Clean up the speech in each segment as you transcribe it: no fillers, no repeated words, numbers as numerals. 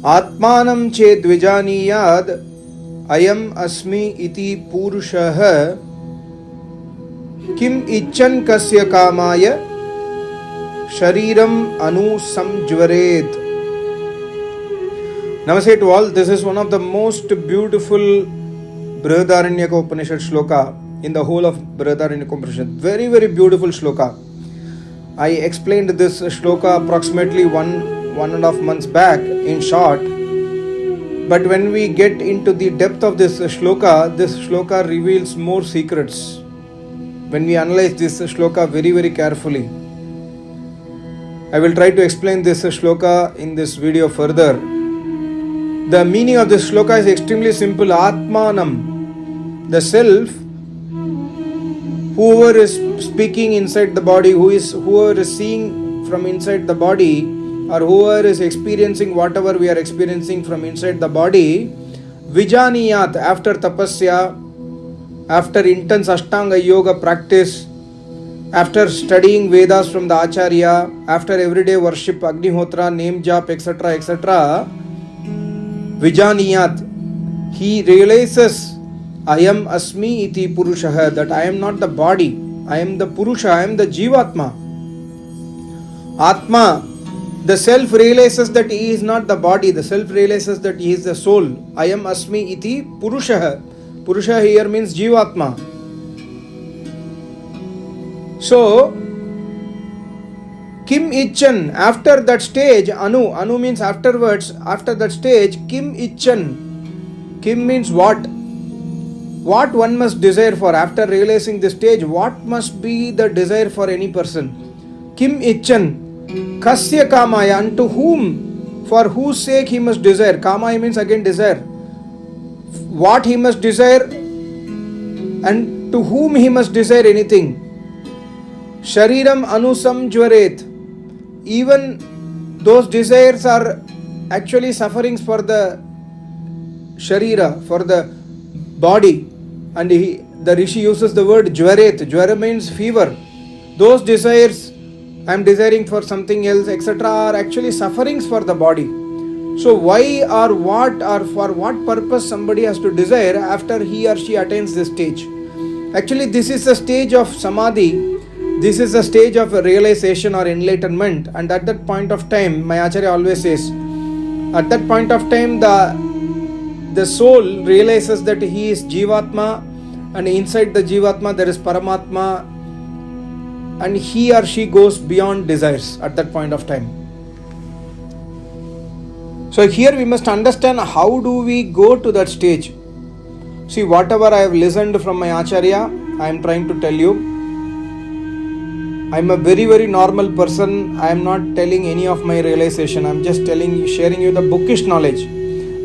Atmanam ched vijaniyad ayam asmi iti purushah kim icchan kasya kamaya shariram anu samjvaret. Namaste to all. This is one of the most beautiful Brihadaaranyak Upanishad shloka in the whole of Brihadaaranyak Upanishad. Very, very beautiful shloka. I explained this shloka approximately one and a half months back in short. But when we get into the depth of this shloka reveals more secrets. When we analyze this shloka very, very carefully. I will try to explain this shloka in this video further. The meaning of this shloka is extremely simple. Atmanam, the self, whoever is speaking inside the body, whoever is seeing from inside the body, or whoever is experiencing whatever we are experiencing from inside the body, vijaniyat, after tapasya, after intense Ashtanga yoga practice, after studying Vedas from the Acharya, after everyday worship, Agnihotra, name jap, etc., etc., vijaniyat, he realizes, I am asmi iti purushah, that I am not the body, I am the Purusha, I am the Jivatma. Atma, the self realizes that he is not the body, the self realizes that he is the soul. I am asmi iti purushah. Purusha here means Jivatma. So, Kim Icchan, after that stage, Anu means afterwards, after that stage, Kim Icchan. Kim means what? What one must desire for. After realizing this stage, what must be the desire for any person? Kim Icchan. Kasya kamaya, unto whom, for whose sake he must desire. Kamaya means again desire. What he must desire and to whom he must desire anything. Shariram anusam jvaret. Even those desires are actually sufferings for the sharira, for the body. And the Rishi uses the word jvaret. Jvara means fever. Those desires, I am desiring for something else, etc., are actually sufferings for the body. So why or what or for what purpose somebody has to desire after he or she attains this stage? Actually, this is a stage of samadhi. This is a stage of realization or enlightenment. And at that point of time, my Acharya always says, at that point of time, the soul realizes that he is Jivatma, and inside the Jivatma there is Paramatma, and he or she goes beyond desires at that point of time. So here we must understand how do we go to that stage. See, whatever I have listened from my Acharya, I am trying to tell you. I am a very, very normal person. I am not telling any of my realization. I am just sharing you the bookish knowledge.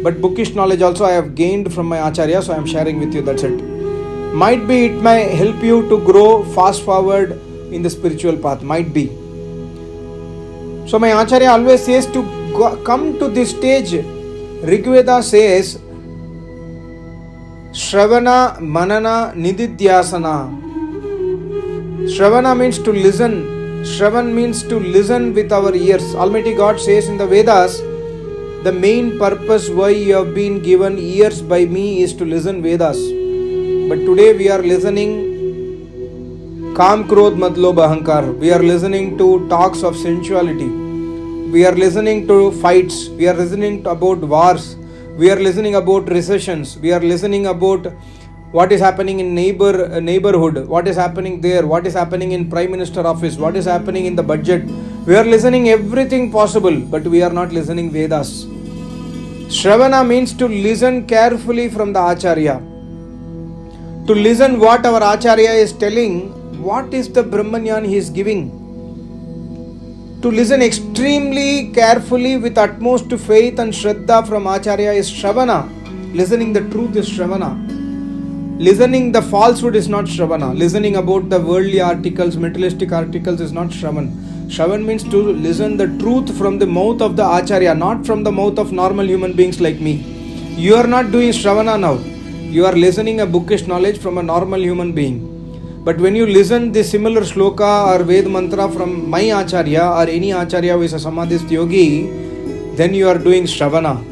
But bookish knowledge also I have gained from my Acharya, so I am sharing with you, that's it. Might be it may help you to grow fast forward in the spiritual path, might be. So my Acharya always says to come to this stage. Rigveda says, Shravana Manana Nididhyasana. Shravana means to listen. Shravan means to listen with our ears. Almighty God says in the Vedas, the main purpose why you have been given ears by me is to listen Vedas. But today we are listening Kam Krodh Mad Lobh Ahankar. We are listening to talks of sensuality. We are listening to fights. We are listening about wars. We are listening about recessions. We are listening about what is happening in neighborhood. What is happening there. What is happening in Prime Minister office. What is happening in the budget. We are listening everything possible, but we are not listening Vedas. Shravana means to listen carefully from the Acharya. To listen what our Acharya is telling. What is the Brahmanyan he is giving? To listen extremely carefully with utmost faith and Shraddha from Acharya is Shravana. Listening the truth is Shravana. Listening the falsehood is not Shravana. Listening about the worldly articles, materialistic articles is not Shravan. Shravan means to listen the truth from the mouth of the Acharya, not from the mouth of normal human beings like me. You are not doing Shravana now. You are listening a bookish knowledge from a normal human being. But when you listen the similar shloka or Ved mantra from my Acharya or any Acharya who is a Samadhist yogi, then you are doing Shravana.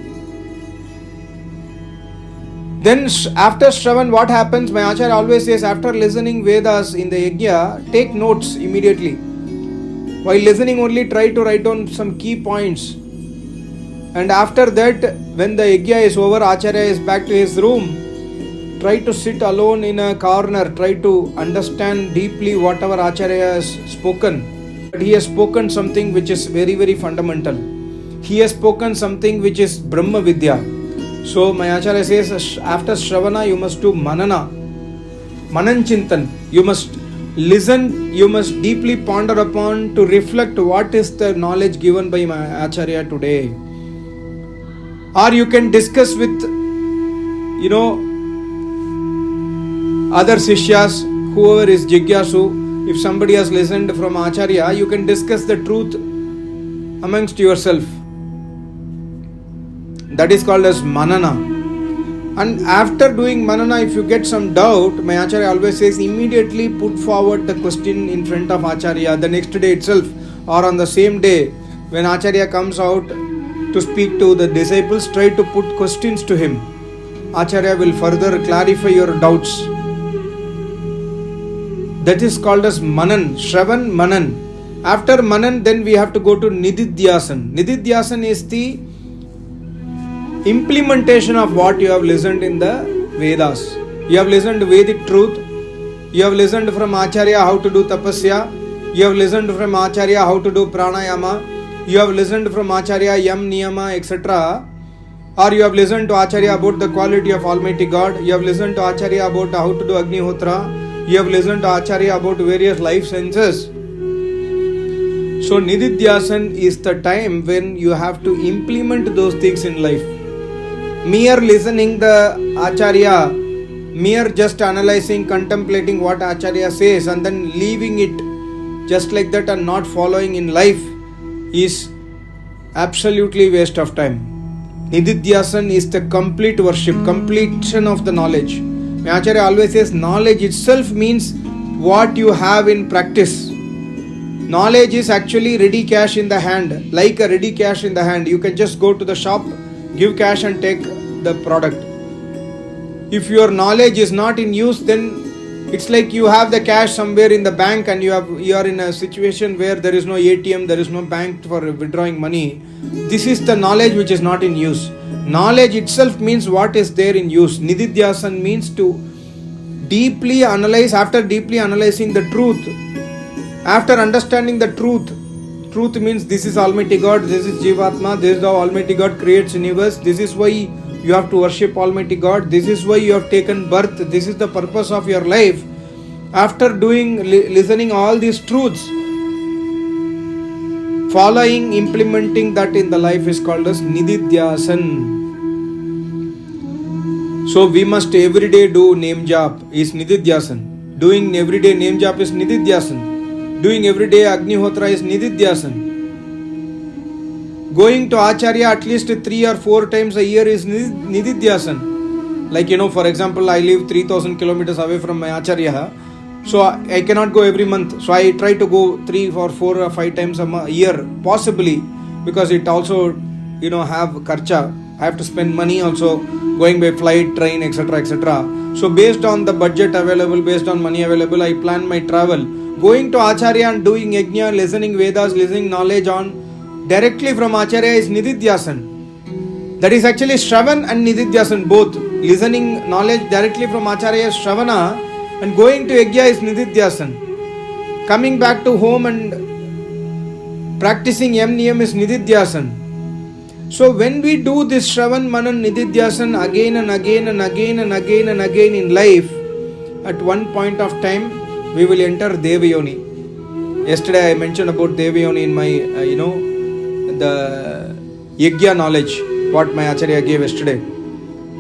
Then after Shravan, what happens? My Acharya always says, after listening Vedas in the Yajna, take notes immediately. While listening only, try to write down some key points. And after that, when the Yajna is over, Acharya is back to his room. Try to sit alone in a corner. Try to understand deeply whatever Acharya has spoken. But he has spoken something which is very, very fundamental. He has spoken something which is Brahma Vidya. So my Acharya says, after Shravana you must do Manana, Manan Chintan. You must listen, you must deeply ponder upon to reflect what is the knowledge given by my Acharya today. Or you can discuss with, other Sishyas, whoever is Jigyasu. If somebody has listened from Acharya, you can discuss the truth amongst yourself. That is called as Manana. And after doing Manana, if you get some doubt, my Acharya always says, immediately put forward the question in front of Acharya the next day itself, or on the same day when Acharya comes out to speak to the disciples, try to put questions to him. Acharya will further clarify your doubts. That is called as Manan, Shravan Manan. After Manan, then we have to go to Nididhyasan. Nididhyasan is the implementation of what you have listened in the Vedas. You have listened to Vedic truth. You have listened from Acharya how to do tapasya. You have listened from Acharya how to do pranayama. You have listened from Acharya yam, niyama, etc. Or you have listened to Acharya about the quality of Almighty God. You have listened to Acharya about how to do Agnihotra. You have listened to Acharya about various life sciences. So Nididhyasan is the time when you have to implement those things in life. Mere listening the Acharya, mere just analyzing, contemplating what Acharya says and then leaving it just like that and not following in life is absolutely waste of time. Nididhyasan is the complete worship, completion of the knowledge. My Acharya always says knowledge itself means what you have in practice. Knowledge is actually ready cash in the hand, like a ready cash in the hand. You can just go to the shop, give cash and take the product. If your knowledge is not in use, then it's like you have the cash somewhere in the bank and you are in a situation where there is no ATM, there is no bank for withdrawing money. This is the knowledge which is not in use. Knowledge itself means what is there in use. Nididhyasan means to deeply analyze. After deeply analyzing the truth, after understanding the truth means this is Almighty God, this is Jivatma, this is how Almighty God creates universe, this is why you have to worship Almighty God, this is why you have taken birth, this is the purpose of your life. After listening all these truths, following, implementing that in the life is called as Nididhyasan. So we must every day do name jap is Nididhyasan. Doing everyday name jap is Nididhyasan. Doing everyday Agnihotra is Nididhyasan. Going to Acharya at least 3 or 4 times a year is Nididhyasan. Like, for example, I live 3000 kilometers away from my Acharya. So I cannot go every month. So I try to go 3 or 4 or 5 times a year, possibly, because it also, have karcha. I have to spend money also going by flight, train, etc., etc. So based on the budget available, based on money available, I plan my travel. Going to Acharya and doing yajna, listening Vedas, listening knowledge on directly from Acharya is Nididhyasan. That is actually Shravan and Nididhyasan both. Listening knowledge directly from Acharya is Shravana and going to yajna is Nididhyasan. Coming back to home and practicing yam niyam is Nididhyasan. So when we do this Shravan, Manan, Nididhyasan again and again and again and again and again in life, at one point of time we will enter Devayoni. Yesterday I mentioned about Devayoni in my, the Yajna knowledge, what my Acharya gave yesterday.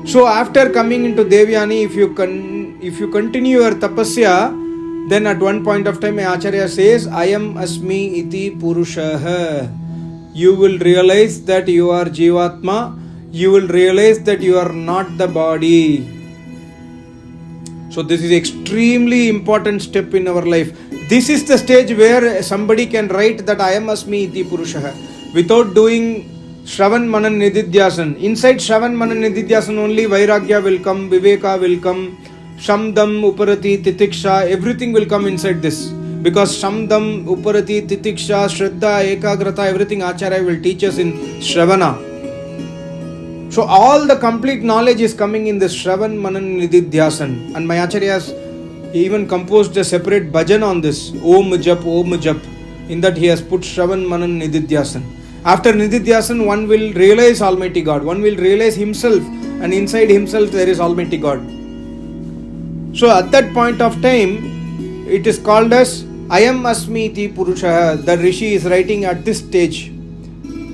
So after coming into Devayani, if you continue your tapasya, then at one point of time my Acharya says, I am Asmi iti Purushaha. You will realize that you are Jivatma. You will realize that you are not the body. So this is extremely important step in our life. This is the stage where somebody can write that I am Asmi iti Purushaha without doing Shravan Manan Nididhyasan. Inside Shravan Manan Nididhyasan only Vairagya will come, Viveka will come, Shamdam, Uparati, Titiksha, everything will come inside this. Because Shamdam, Uparati, Titiksha, Shraddha, Ekagrata, everything Acharya will teach us in Shravana. So all the complete knowledge is coming in this Shravan Manan Nididhyasan. And my Acharyas even composed a separate bhajan on this. Om Jap, Om Jap. In that he has put Shravan Manan Nididhyasan. After Nididhyasan, one will realize Almighty God. One will realize himself. And inside himself there is Almighty God. So at that point of time, it is called as Ayam Asmi Iti Purusha. The Rishi is writing at this stage.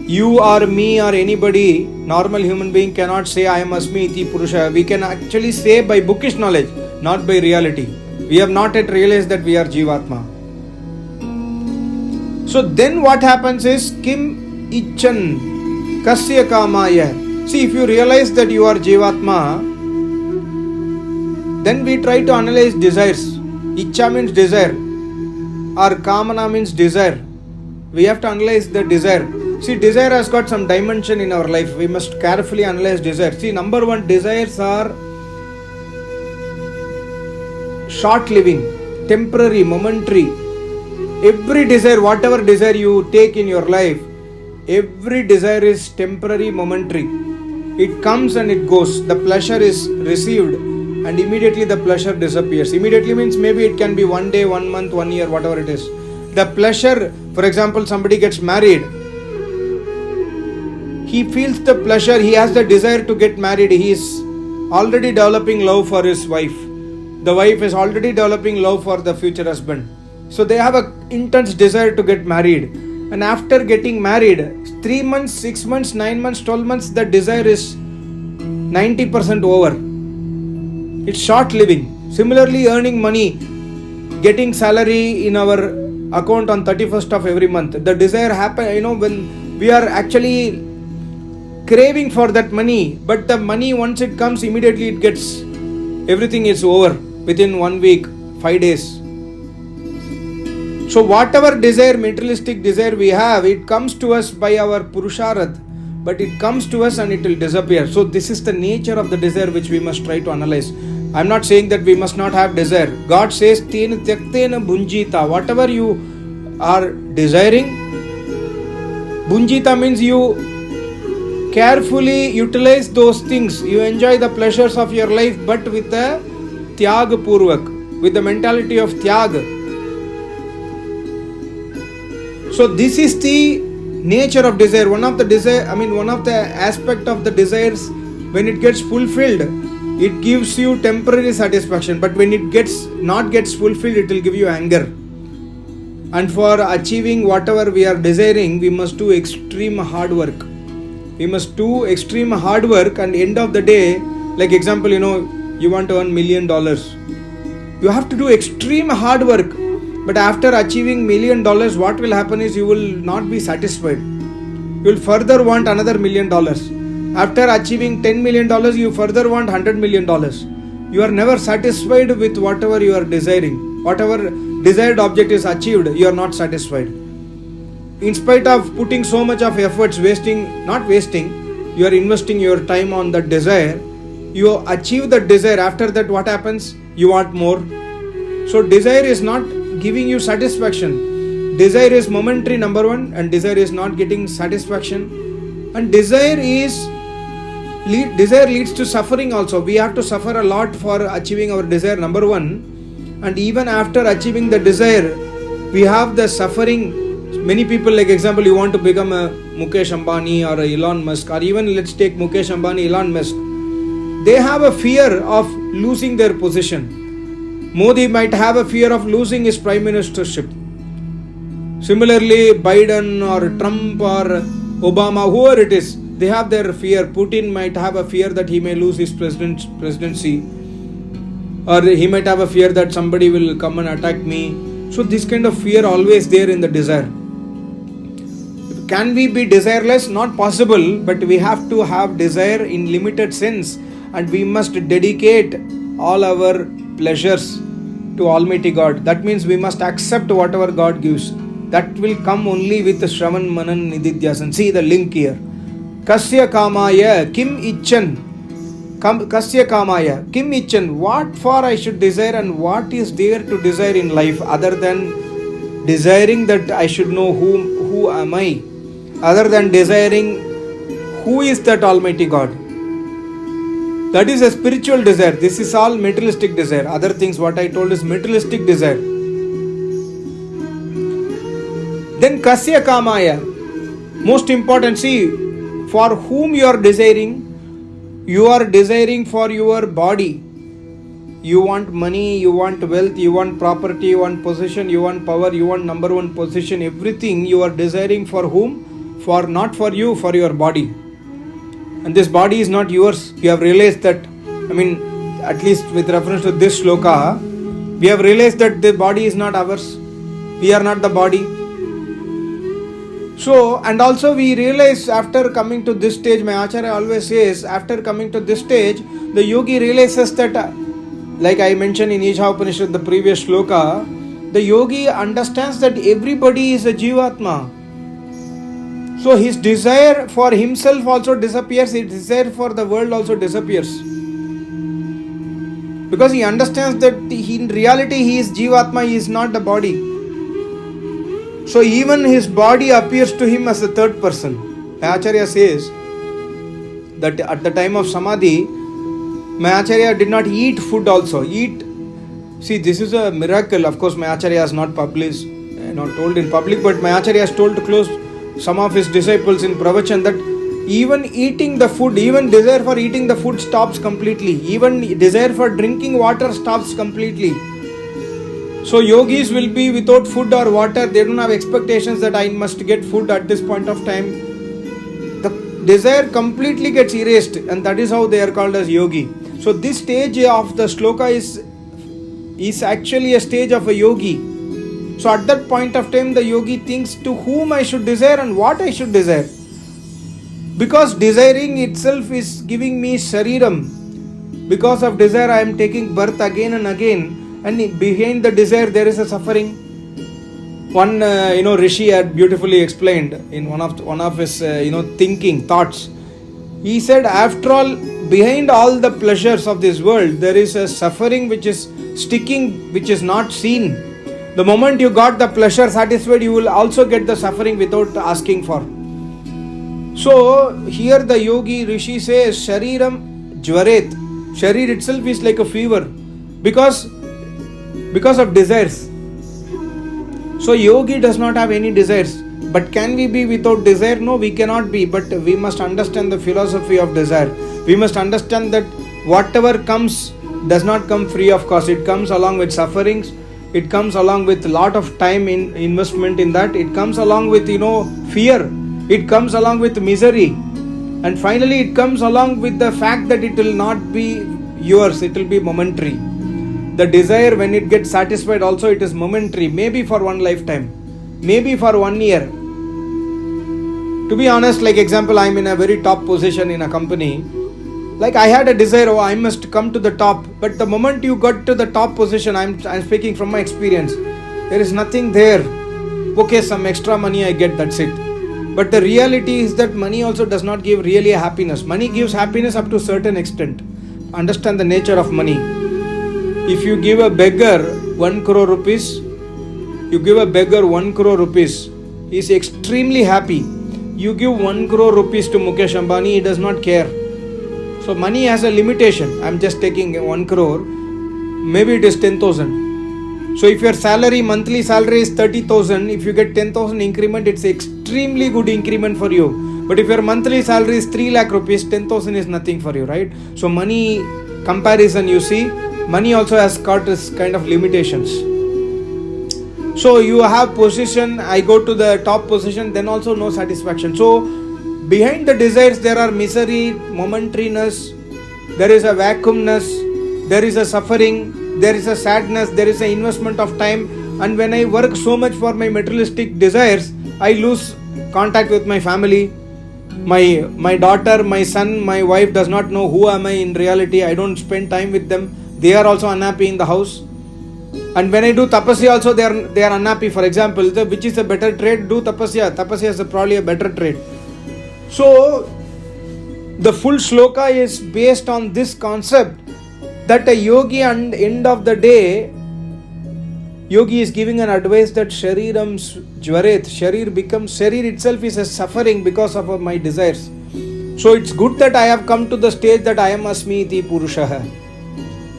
You or me or anybody, normal human being cannot say I am Asmi Iti Purusha. We can actually say by bookish knowledge, not by reality. We have not yet realized that we are Jivatma. So then what happens is Kim Ichan Kasya Kamaya. See, if you realize that you are Jivatma, then we try to analyze desires. Icha means desire, or Kamana means desire. We have to analyze the desire. See, desire has got some dimension in our life. We must carefully analyze desire. See, number one, desires are short living, temporary, momentary. Every desire, whatever desire you take in your life, every desire is temporary, momentary. It comes and it goes. The pleasure is received and immediately the pleasure disappears. Immediately means maybe it can be 1 day, 1 month, 1 year, whatever it is. The pleasure, for example, somebody gets married. He feels the pleasure, he has the desire to get married. He is already developing love for his wife. The wife is already developing love for the future husband. So they have an intense desire to get married. And after getting married, 3 months, 6 months, 9 months, 12 months, the desire is 90% over. It's short living. Similarly, earning money, getting salary in our account on 31st of every month. The desire happen, when we are actually craving for that money, but the money once it comes, immediately it gets, everything is over within 1 week, 5 days. So whatever desire, materialistic desire we have, it comes to us by our Purusharth, but it comes to us and it will disappear. So this is the nature of the desire which we must try to analyze. I am not saying that we must not have desire. God says, Tena Tyaktena Bunjita. Whatever you are desiring, Bunjita means you carefully utilize those things. You enjoy the pleasures of your life, but with a Tyag Purvak, with the mentality of Tyag. So this is the nature of desire. One of the aspect of the desires, when it gets fulfilled, it gives you temporary satisfaction. But when it gets fulfilled, it will give you anger. And for achieving whatever we are desiring, we must do extreme hard work. We must do extreme hard work, and end of the day, like example, you want to earn $1 million. You have to do extreme hard work. But after achieving $1 million, what will happen is you will not be satisfied. You will further want another $1 million. After achieving $10 million, you further want $100 million. You are never satisfied with whatever you are desiring. Whatever desired object is achieved, you are not satisfied. In spite of putting so much of efforts, you are investing your time on that desire. You achieve that desire. After that, what happens? You want more. So desire is not giving you satisfaction. Desire is momentary, number one, and desire is not getting satisfaction. And desire leads to suffering also. We have to suffer a lot for achieving our desire, number one. And even after achieving the desire, we have the suffering. Many people, like example, you want to become a Mukesh Ambani or a Elon Musk, or even let's take Mukesh Ambani, Elon Musk. They have a fear of losing their position. Modi might have a fear of losing his prime ministership. Similarly, Biden or Trump or Obama, whoever it is, they have their fear. Putin might have a fear that he may lose his presidency. Or he might have a fear that somebody will come and attack me. So this kind of fear always there in the desire. Can we be desireless? Not possible, but we have to have desire in limited sense. And we must dedicate all our pleasures to Almighty God. That means we must accept whatever God gives. That will come only with the Shravan Manan Nididhyasan. See the link here. Kasya kamaya kim ichan. Kasya kamaya kim ichan. What for I should desire, and what is there to desire in life other than desiring that I should know who am I, other than desiring who is that Almighty God. That is a spiritual desire. This is all materialistic desire. Other things what I told is materialistic desire. Then kasya kamaya, most important. See, for whom you are desiring for your body. You want money, you want wealth, you want property, you want possession, you want power, you want number one position. Everything you are desiring for whom? For not for you, for your body. And this body is not yours. You have realized that, at least with reference to this shloka, we have realized that the body is not ours. We are not the body. So, and also we realize after coming to this stage, my Acharya always says, after coming to this stage, the yogi realizes that, like I mentioned in Brihadaaranyak Upanishad, the previous shloka, the yogi understands that everybody is a jivatma. So his desire for himself also disappears, his desire for the world also disappears. Because he understands that in reality he is jivatma, he is not the body. So even his body appears to him as a third person. My Acharya says that at the time of Samadhi, my Acharya did not eat food also. See, this is a miracle. Of course, my Acharya has not published, not told in public, but my Acharya has told to close some of his disciples in Pravachan that even eating the food, even desire for eating the food stops completely. Even desire for drinking water stops completely. So yogis will be without food or water. They don't have expectations that I must get food at this point of time. The desire completely gets erased, and that is how they are called as yogi. So this stage of the shloka is actually a stage of a yogi. So at that point of time, the yogi thinks to whom I should desire and what I should desire. Because desiring itself is giving me shariram. Because of desire, I am taking birth again and again. And behind the desire, there is a suffering. One, Rishi had beautifully explained in one of his, thinking, thoughts. He said, after all, behind all the pleasures of this world, there is a suffering which is sticking, which is not seen. The moment you got the pleasure satisfied, you will also get the suffering without asking for. So here the yogi Rishi says, Shariram Jvaret. Sharir itself is like a fever because of desires. So yogi does not have any desires. But can we be without desire? No, we cannot be. But we must understand the philosophy of desire. We must understand that whatever comes does not come free of cost. It comes along with sufferings. It comes along with a lot of time in investment in that. It comes along with, fear. It comes along with misery. And finally, it comes along with the fact that it will not be yours. It will be momentary. The desire, when it gets satisfied also, it is momentary. Maybe for one lifetime. Maybe for 1 year. To be honest, like example, I am in a very top position in a company. Like I had a desire, I must come to the top. But the moment you got to the top position, I'm speaking from my experience. There is nothing there. Okay, some extra money I get, that's it. But the reality is that money also does not give really a happiness. Money gives happiness up to a certain extent. Understand the nature of money. If you give a beggar 1 crore rupees, he is extremely happy. You give 1 crore rupees to Mukesh Ambani, he does not care. So money has a limitation. I'm just taking 1 crore. Maybe it is 10,000. So if your monthly salary is 30,000, if you get 10,000 increment, it's extremely good increment for you. But if your monthly salary is 3 lakh rupees, 10,000 is nothing for you, right? So money comparison, you see, money also has got this kind of limitations. So you have position, I go to the top position, then also no satisfaction. So behind the desires there are misery, momentariness, there is a vacuumness, there is a suffering, there is a sadness, there is an investment of time. And when I work so much for my materialistic desires, I lose contact with my family. My daughter, my son, my wife does not know who am I in reality. I don't spend time with them. They are also unhappy in the house. And when I do tapasya also, they are unhappy. For example, which is a better trade? Do tapasya. Tapasya is probably a better trade. So The full shloka is based on this concept that a yogi, at the end of the day, yogi is giving an advice that shariram jvaret, sharir itself is a suffering because of my desires. So it's good that I have come to the stage that I am asmi iti purushaha.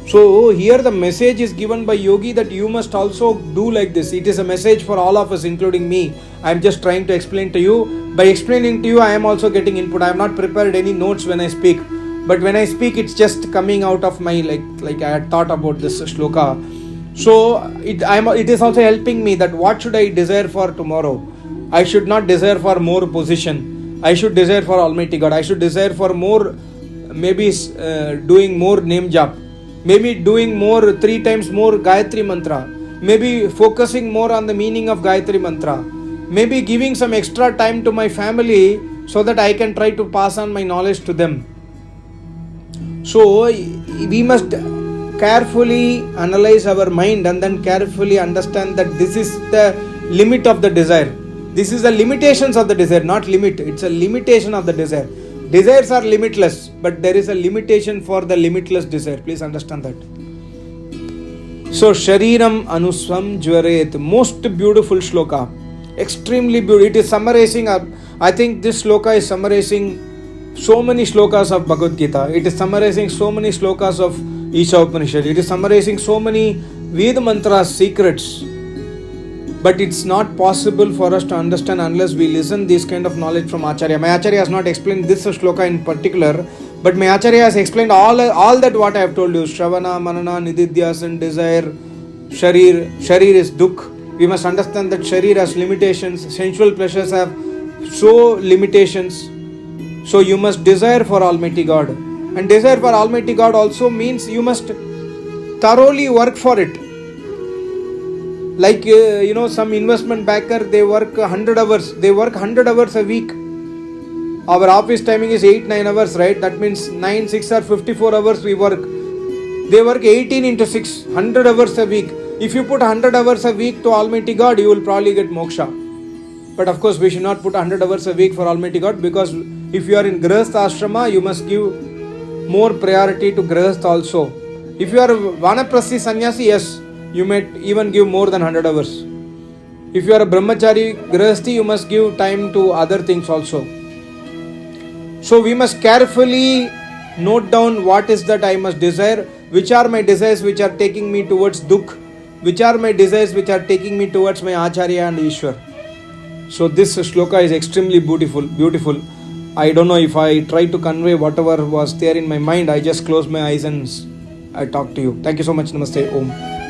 So here the message is given by yogi that you must also do like this. It is a message for all of us, including me. I am just trying to explain to you. By explaining to you, I am also getting input. I have not prepared any notes when I speak. But when I speak, it's just coming out of my, like I had thought about this shloka. So it is also helping me that what should I desire for tomorrow? I should not desire for more position. I should desire for Almighty God. I should desire for more, maybe doing more name jap. Maybe doing more, 3 times more Gayatri mantra. Maybe focusing more on the meaning of Gayatri mantra. Maybe giving some extra time to my family so that I can try to pass on my knowledge to them. So we must carefully analyze our mind and then carefully understand that this is the limit of the desire. This is the limitations of the desire, not limit. It's a limitation of the desire. Desires are limitless, but there is a limitation for the limitless desire. Please understand that. So, Shariram Anuswam Jvaret, most beautiful shloka. Extremely beautiful. It is summarizing, I think this shloka is summarizing so many shlokas of Bhagavad Gita. It is summarizing so many shlokas of Isha Upanishad. It is summarizing so many Veda mantras, secrets. But it's not possible for us to understand unless we listen this kind of knowledge from Acharya. My Acharya has not explained this shloka in particular, but my Acharya has explained all that what I have told you. Shravana, Manana, Nididhyasan, desire, Sharir is dukh. We must understand that Sharir has limitations. Sensual pleasures have so limitations. So you must desire for Almighty God. And desire for Almighty God also means you must thoroughly work for it. Like, some investment backer, they work 100 hours. They work 100 hours a week. Our office timing is 8-9 hours, right? That means 9, 6 or 54 hours we work. They work 18 into 6, 100 hours a week. If you put 100 hours a week to Almighty God, you will probably get moksha. But of course, we should not put 100 hours a week for Almighty God, because if you are in Grihastha Ashrama, you must give more priority to Grihastha also. If you are Vanaprasthi Sannyasi, yes, you may even give more than 100 hours. If you are a Brahmachari Grihasthi, you must give time to other things also. So we must carefully note down what is that I must desire, which are my desires which are taking me towards dukh, which are my desires which are taking me towards my Acharya and Ishwar. So this shloka is extremely beautiful. I don't know if I try to convey whatever was there in my mind. I just close my eyes and I talk to you. Thank you so much. Namaste. Om.